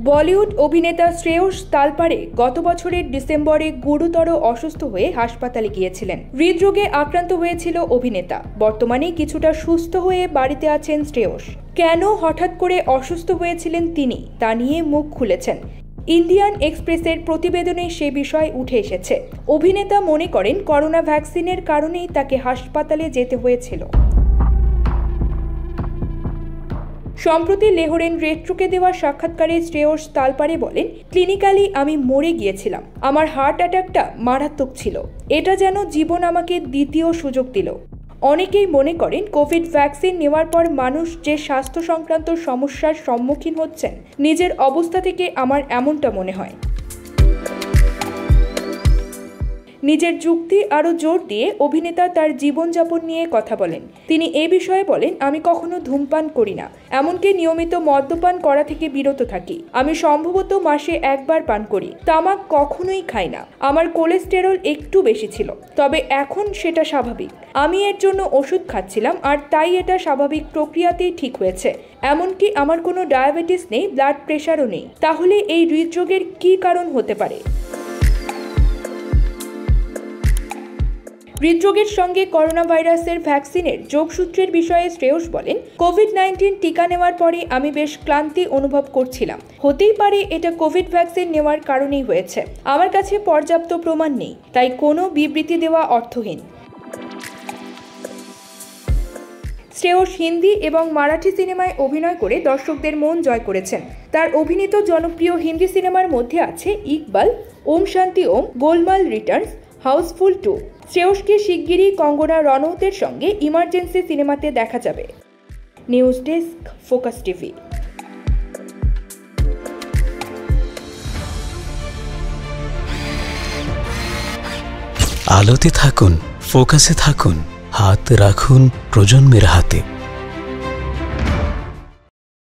বলিউড অভিনেতা শ্রেয়স তালপারে গত বছরের ডিসেম্বরে গুরুতর অসুস্থ হয়ে হাসপাতালে গিয়েছিলেন। হৃদরোগে আক্রান্ত হয়েছিল অভিনেতা। বর্তমানে কিছুটা সুস্থ হয়ে বাড়িতে আছেন শ্রেয়স। কেন হঠাৎ করে অসুস্থ হয়েছিলেন তিনি তা নিয়ে মুখ খুলেছেন। ইন্ডিয়ান এক্সপ্রেসের প্রতিবেদনে সে বিষয় উঠে এসেছে। অভিনেতা মনে করেন করোনা ভ্যাকসিনের কারণেই তাকে হাসপাতালে যেতে হয়েছিল। সম্প্রতি লেহরেন রেট্রোকে দেওয়া সাক্ষাৎকারে শ্রেয়স তালপারে বলেন, ক্লিনিক্যালি আমি মরে গিয়েছিলাম। আমার হার্ট অ্যাটাকটা মারাত্মক ছিল। এটা যেন জীবন আমাকে দ্বিতীয় সুযোগ দিল। অনেকেই মনে করেন কোভিড ভ্যাকসিন নেওয়ার পর মানুষ যে স্বাস্থ্য সংক্রান্ত সমস্যার সম্মুখীন হচ্ছেন, নিজের অবস্থা থেকে আমার এমনটা মনে হয়। নিজের যুক্তি আরও জোর দিয়ে অভিনেতা তার জীবনযাপন নিয়ে কথা বলেন। তিনি এ বিষয়ে বলেন, আমি কখনো ধূমপান করি না, এমনকি নিয়মিত মদ্যপান করা থেকে বিরত থাকি। আমি সম্ভবত মাসে একবার পান করি। তামাক কখনোই খাই না। আমার কোলেস্টেরল একটু বেশি ছিল, তবে এখন সেটা স্বাভাবিক। আমি এর জন্য ওষুধ খাচ্ছিলাম, আর তাই এটা স্বাভাবিক প্রক্রিয়াতেই ঠিক হয়েছে। এমনকি আমার কোনো ডায়াবেটিস নেই, ব্লাড প্রেশারও নেই। তাহলে এই হৃদরোগের কী কারণ হতে পারে? হৃদরোগের সঙ্গে করোনা ভাইরাসের ভ্যাকসিনের যোগসূত্রের বিষয়ে শ্রেয়স বলেন, কোভিড-19 টিকা নেওয়ার পরে আমি বেশ ক্লান্তি অনুভব করছিলাম। হতেই পারে এটা কোভিড ভ্যাকসিন নেওয়ার কারণেই হয়েছে। আমার কাছে পর্যাপ্ত প্রমাণ নেই, তাই কোনো বিবৃতি দেওয়া অর্থহীন। শ্রেয়স হিন্দি এবং মারাঠি সিনেমায় অভিনয় করে দর্শকদের মন জয় করেছেন। তার অভিনীত জনপ্রিয় হিন্দি সিনেমার মধ্যে আছে ইকবাল, ওম শান্তি ওম, গোলমাল রিটার্নস, হাউসফুল 2। শ্রেয়সকে শিগগিরই কঙ্গনা রনৌতের সঙ্গে ইমার্জেন্সি সিনেমাতে দেখা যাবে। News desk, focus TV. আলোতে থাকুন, ফোকাসে থাকুন, হাত রাখুন প্রজন্মের হাতে।